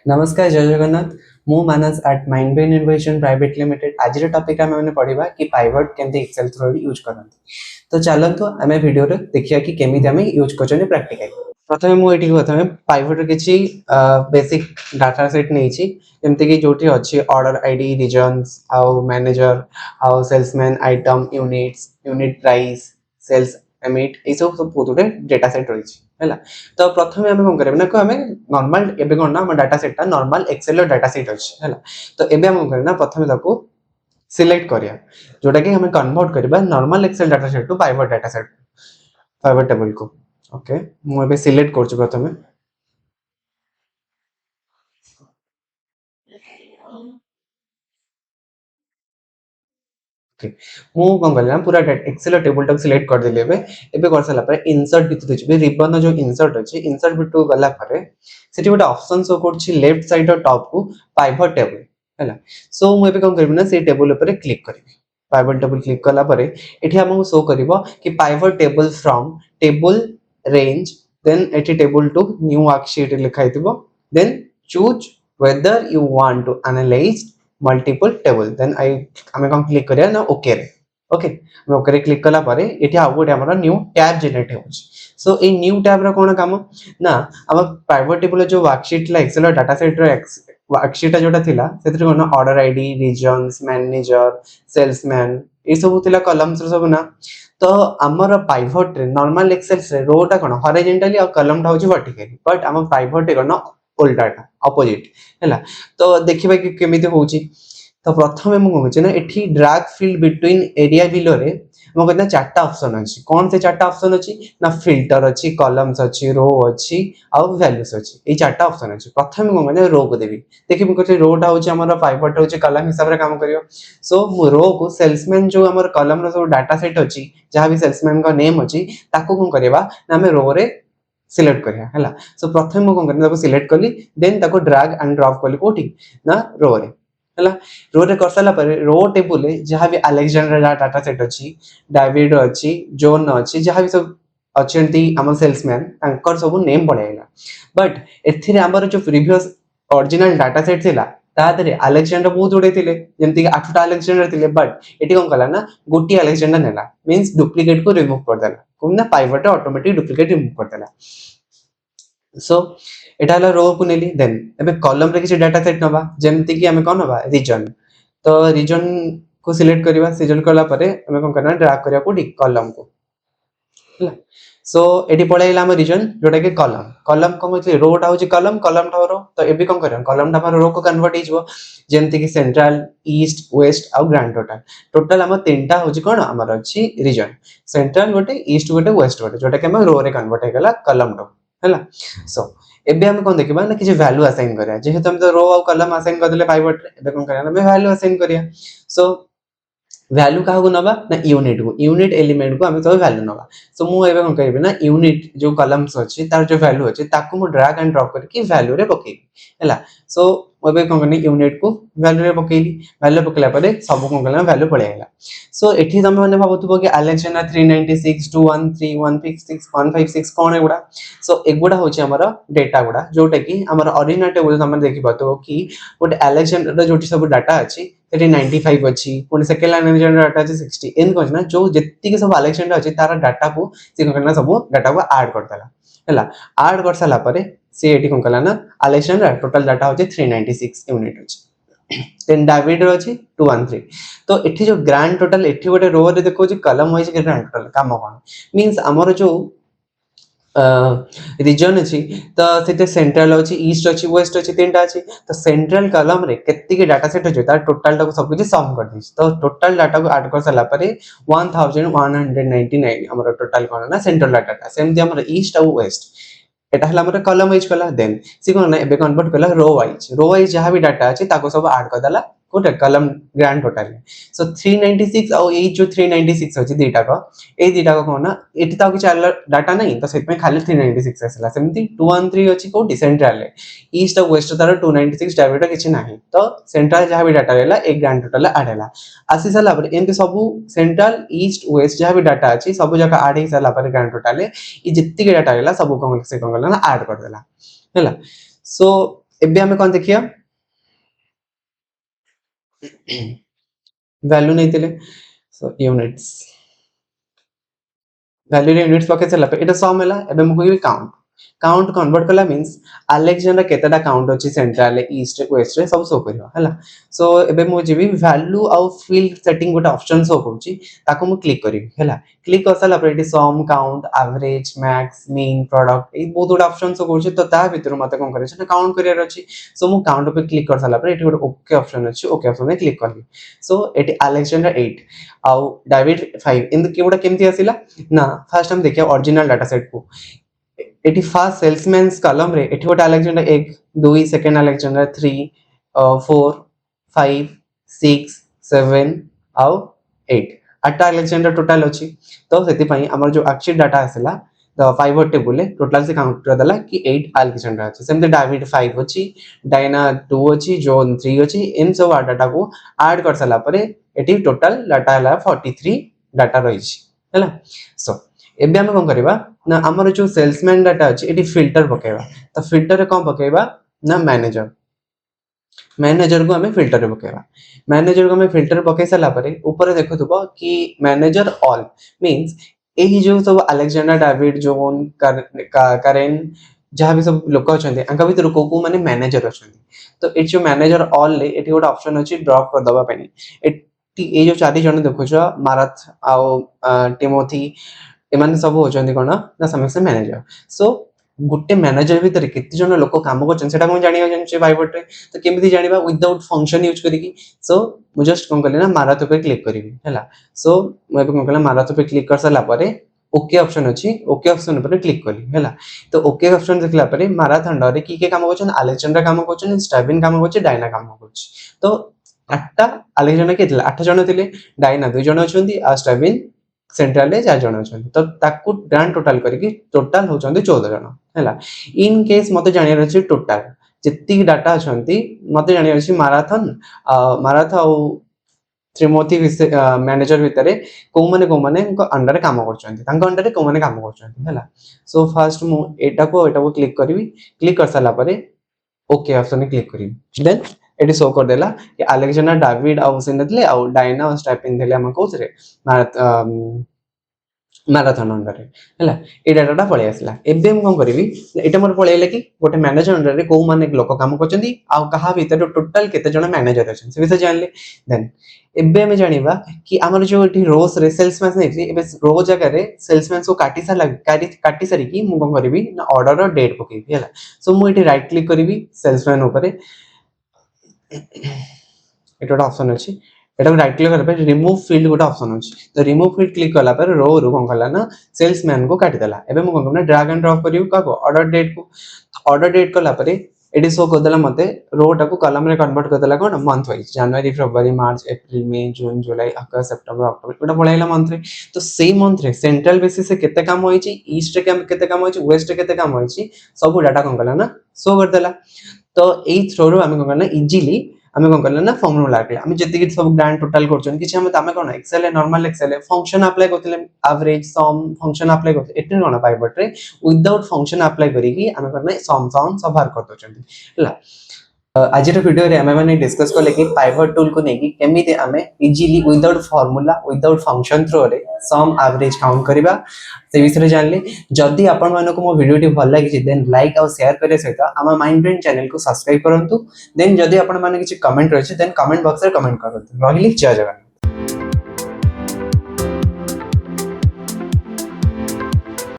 नमस्कार जय जगन्नाथ मु मानस एट माइंडब्रेन इनोवेशन प्राइवेट लिमिटेड आज टॉपिक आम मैंने पढ़ा कि पाइवट केमती एक्सेल थ्रू यूज करते तो चलतु आम वीडियो देखिए कि केमी आम यूज कर प्रैक्टिकल प्रथम मुझे प्रथम पाइवट किसी बेसिक डाटा सेट नहीं जमती कि जो अच्छी ऑर्डर आईडी रीजन्स आउ मैनेजर आउ salesman item units unit price sales एमिट ये सब सब बहुत गुटे डेटा सेट रही है तो प्रथम आम कौन करें ना आम नॉर्मल एबे कौन ना डाटा सेटा नॉर्मल एक्सेल डाटा सेट अच्छे है तो एबे हम कौन करें प्रथम ताको सिलेक्ट करिया जोटा कि हमें कन्वर्ट करबा normal Excel data set to pivot data set pivot table को ओके मु एबे सिलेक्ट करछु प्रथमे ओके मु कौन करला पूरा एक्सेल टेबल टाक सिलेक्ट कर देले एबे कर साला पर इंसर्ट भितर छिबे रिबन जो इंसर्ट अछि इंसर्ट भितर गला पर सेठी गोटे ऑप्शन शो करछि लेफ्ट साइड और टॉप को पाइवट टेबल हैला सो मु एबे कौन करबी ना से टेबल ऊपर क्लिक करबी पाइवट टेबल क्लिक कला पर एठी हमहु शो करबो कि pivot table from table range then एठी टेबल टू न्यू वर्कशीट लिखा हितबो then choose whether you want to analyze multiple table then I आमे कौन क्लिक करिया ना ओके रे ओके मैं ओके रे क्लिक कला पारे एठी आ गोटे हमर न्यू टैब जनरेट हो सो ए न्यू टैब रा कोन काम ना हम प्राइवेट टेबल जो वर्कशीट ला एक्सेल डाटा सेट रा वर्कशीट जोटा थिला सेतिर कोन order ID regions manager salesman ए सब थिला कॉलम्स सब ना तो आमर पाइवट रे नॉर्मल एक्सेल रे रो टा कोन हॉरिजॉन्टली और कॉलम टा होची वर्टिकली बट हम पाइवट रे कोन उल्टाटा ऑपोजिट हैला तो देखिबा कि केमिति होची तो प्रथम हम कहूँ ना एठी drag field between area below रे हम कहना चारटा ऑप्शन अछि कौन से चारटा ऑप्शन अछि ना फिल्टर अछि कॉलम्स अछि रो अछि आ वैल्यूज अछि ए चारटा ऑप्शन अछि प्रथम हम कहना रो को देबी देखि हम कहते रो टा होछि हमर पाइवट होछि कॉलम हिसाब रे काम करियो सो मु रो को सेल्समैन जो हमर कॉलम रो सब डाटा सेट अछि जहां भी सेल्समैन का नेम अछि ताको कोन करबा ना हम रो रे सिलेक्ट करिया हैला सो प्रथम मु कोन करना ताको सिलेक्ट करली देन ताको ड्रैग एंड ड्रॉप करली कोठी ना रो रे हैला रो रे कर साला पर रो टेबल जहां भी अलेक्जेंडर डाटा सेट अछि डेविड अछि जोन अछि जहां भी सब अछंती हमर सेल्समैन तांकर सब नेम पड़ेगा बट एथिरे हमर जो प्रीवियस ओरिजिनल डाटा सेट थिला ता दरे अलेक्जेंडर बहुत उडे थिले जेंति 8टा अलेक्जेंडर थिले बट एटी कोन कला ना गोटी अलेक्जेंडर नेला मींस डुप्लीकेट को रिमूव कर देला कोन ना पाइवट ऑटोमेटिक डुप्लीकेट रिमूव कर देला सो एटा हला रो को नेली देन एबे कॉलम रे किसी डाटा सेट नबा जेमति कि हमें कोन नबा रीजन तो रीजन को सिलेक्ट करबा सिलेक्ट करला परे हमें कोन करना ड्रैग करिया कोडी कॉलम को हला सो एटी पळैला हम रीजन जोटा कि कॉलम कॉलम को मतलब रो टा होची कॉलम कॉलम टा रो तो एबे कोन करम कॉलम टा पर रो को कन्वर्ट हिजबो जेमति कि सेंट्रल ईस्ट वेस्ट आ ग्रैंड टोटल टोटल हम तीनटा होची कोन हमर अछि रीजन सेंट्रल गोटे ईस्ट गोटे वेस्ट गोटे जोटा कि हम रो रे कन्वर्ट हे गेला कॉलम टा हैला सो एबे हम कोन देखिबा ना किछ वैल्यू असाइन करिया जेहेतु हम तो रो और कॉलम असाइन कर देले पाइवट एबे कोन करिया ना वैल्यू असाइन करिया सो वैल्यू का नबा ना यूनिट एलिमेंट को हमें सब वैल्यू नबा सो मु एबे कोन करबे ना यूनिट जो कॉलम्स अछि तार जो वैल्यू अछि ताको मु ड्रैग एंड ड्रॉप करके वैल्यू रे पकेबी हैला सो एबे कोन करनी यूनिट को वैल्यू रे पकेली वैल्यू पकेला परे सब कोन करला वैल्यू पळे आइला सो एठी तमे माने भाबुतबो कि अलेक्जेंडर 396 213 156 156 कोन एगुडा सो एगुडा होछि हमर डेटा गुडा जोटा कि हमर ओरिजिनल टेबल तमे देखि पातो कि गोटे अलेक्जेंडर जोटी सब डाटा अछि सेठी 95 अछि पुनी सेकेंड अलेक्जेंडर डाटा अछि 60 एन कहछ ना जो जेत्ती के सब अलेक्जेंडर अछि तारा डाटा को से कोन करना सब डाटा को ऐड कर देला हैला ऐड कर साला परे से एठी कोन कला ना अलेक्जेंडर टोटल डाटा होछि 396 यूनिट अछि देन डेविड रो अछि 213 तो एठी जो ग्रैंड टोटल एठी गोटे रो रे देखो जे कॉलम वाइज के ग्रैंड टोटल काम कोन मींस हमर जो रीजन अछि तो सेते सेंट्रल अछि ईस्ट अछि वेस्ट अछि तीनटा अछि तो सेंट्रल कॉलम रे केत्ती के डाटा सेट अछि तार टोटल टा को सब कुछ सम कर दिस तो टोटल डाटा को ऐड कर साला परे 1199 हमर टोटल कोन ना सेंट्रल डाटा सेमति हमर ईस्ट और वेस्ट एटा हला हमर कॉलम वाइज कला देन सी कोन ना एबे कन्वर्ट कला रो वाइज जहां भी डाटा अछि ताको सब ऐड कर देला कोटे कॉलम ग्रैंड टोटल सो 396 और ए जो 396 अछि दीटा को ए दीटा को कोन ना एटी ता कि डाटा नहीं तो सेत में खाली 396 आसला सेमति 213 अछि कोटी सेंट्रल ईस्ट और वेस्ट तार 296 डायरेक्ट किछि नाही तो सेंट्रल जहां भी डाटा रहला एक ग्रैंड टोटल ऐड हैला आसी साला पर एंते सब सेंट्रल ईस्ट वेस्ट जहां भी डाटा अछि सब जगह ऐड हे साला पर ग्रैंड टोटल ई जित्ती के डाटा रहला सब को से कोन ना ऐड कर देला हैला सो एबे हमें कौन देखिया वैल्यू नहीं थिले सो यूनिट्स वैल्यू रे यूनिट्स पके चला पे एटा सम हैला एबे मु कहबी काउंट काउंट कन्वर्ट कला मींस अलेक्जेंडर केतेटा काउंट अछि सेंट्रल ईस्ट वेस्ट रे सब शो करियो हैला सो एबे मु जेबी वैल्यू आउ फील्ड सेटिंग गोटा ऑप्शन शो करूची ताको मु क्लिक करिवि हैला क्लिक करसला पर एटी सम count average max mean product ए बहुत गोटा ऑप्शन शो करूची तो ता भीतर मते कोन करे छै काउंट करियर अछि सो मु काउंट पे क्लिक करसला पर एटी गोटा ओके ऑप्शन अछि ओके ऑप्शन में क्लिक करली सो एटी अलेक्जेंडर 8 आउ डेविड 5 इन केवडा केमती आसिला ना फर्स्ट हम देखिए ओरिजिनल डाटा सेट को एटी फर्स्ट सेल्समैन्स कॉलम रे एटी गोटे अलेक्जेंडर 1 2 सेकंड अलेक्जेंडर 3 4 5 6 7 आउ 8 आठटा अलेक्जेंडर टोटल अछि तो सेति पई हमर जो एक्चुअल डाटा आसिला द फाइवर टेबल ले टोटल से काउंट कर देला कि 8 अलेक्जेंडर अछि सेमते डेविड 5 अछि डायना 2 अछि जॉन 3 अछि इन सब डाटा को ऐड कर सला परे एटी टोटल डाटा हला 43 डाटा रही है सो एबे हम कोन करबा ना हमर जो सेल्समैन डाटा अछि एटी फिल्टर पकेबा तो फिल्टर रे कोन पकेबा ना मैनेजर मैनेजर को हमें फिल्टर रे पकेबा मैनेजर को हमें फिल्टर पके सला परे ऊपर देखुथबो कि मैनेजर ऑल मींस एही जो सब अलेक्जेंडर डेविड जोन करेन जहाँ भी सब लोक अछंती अंका भीतर को माने मैनेजर अछंती तो एट जो मैनेजर ऑल ले एटी गोटा ऑप्शन अछि ड्रॉप कर दबा पनी एटी ए जो चारि जण देखुछ मारथ आओ टिमोथी एमाने सब होचंती कोन ना समस्त मैनेजर सो गुटे मैनेजर भीतर केते जण लोक काम करछन सेटा कोन जानिया जानि बाइबट रे तो केमिति जानिबा विदाउट फंक्शन यूज करिकी सो मु जस्ट कोन करले ना माराथ पे क्लिक करिवि हैला सो मु कोन करले माराथ पे क्लिक कर सला परे ओके ऑप्शन अछि ओके ऑप्शन पर क्लिक करी हैला तो ओके ऑप्शन देखला परे माराथन रे की के काम करछन अलेक्जेंडर काम करछन स्टाबिन काम करछ डायना काम करछ तो आठटा अलेक्जेंडर केतला 8 जण थिले डायना 2 जण अछंती आ स्टाबिन सेंट्रल रे 4 जण अछंती तो ताकू ग्रांड टोटल करके टोटल होचंती 14 जण हैला इन केस मते जानियर अछि टोटल जेति डाटा अछंती मते जानियर अछि माराथन माराथ आ त्रिमोती मैनेजर भितरे को माने अंडर काम करछंती तांको अंडर रे को माने काम करछंती हैला सो फर्स्ट मु एटा को क्लिक करबी क्लिक कर साला परे ओके ऑप्शन क्लिक करिवि देन एटी शो कर देला कि अलेक्जेंडर डेविड आ सिनतले आ डायना और स्टाइपिन देले हम कोसरे मैराथन अंडर रे हैला ए डाटाटा पळे आसला एबे हम कोन करबी एटा मोर पळेला कि गोटे मैनेजर अंडर रे को माने लोक काम करछंती आ कहा भीतर टोटल केते जण मैनेजर अछन से विषय जानले देन एबे हम जानिबा कि हमर जो एठी रोस रे सेल्समैन नै एबे रो जगह रे सेल्समैन सो काटी सारी कि मु कोन करबी ना ऑर्डर और डेट पकेबी हैला सो मु एठी राइट क्लिक करबी सेल्समैन ऊपर एटा ऑप्शन अछि एटा राइट क्लिक करबे रिमूव फील्ड गोटा ऑप्शन अछि तो रिमूव फील्ड क्लिक कला पर रो रो कोन कला ना सेल्समैन को काटी देला एबे मु कोन करना ड्रैग एंड ड्रॉप करियो का को ऑर्डर डेट को ऑर्डर डेट कला पर एडी शो कर देला मते रो टा को कॉलम रे कन्वर्ट कर देला कोन मंथ वाइज जनवरी फरवरी मार्च अप्रैल मई जून जुलाई अगस्त सितंबर अक्टूबर एटा पळाइला मंथ रे तो सेम मंथ रे सेंट्रल बेसिस से केते काम होई छि ईस्ट रे केते काम होई छि वेस्ट रे केते काम होई छि सब डाटा कोन कला ना शो कर देला तो एई थ्रो रो हम कोन करना इजीली आमे कोन करले ना फॉर्मूला लागले आमे जति कि सब ग्रांड टोटल करछन कि हम तामे कोन Excel normal Excel function apply करथिले एवरेज सम फंक्शन अप्लाई करथिले एटे कोन पाइबट रे विदाउट फंक्शन अप्लाई करी कि आमे करना सम सब बाहर कर दोचंती हला आज वीडियो रे आमे माने डिस्कस करले कि पाइवट टूल को नेकी केमिते आमे easily without formula without function through रे सम एवरेज काउंट करबा से विषय जानले जदी आपण मानको मो वीडियो टी भल लागि देन लाइक और शेयर करे सहित हम माइंडब्रेन चैनल को सब्सक्राइब करंतु देन जदी आपण माने किछि कमेंट रहछि देन कमेंट बॉक्स रे कमेंट करंतु रहिली जय जगन्नाथ।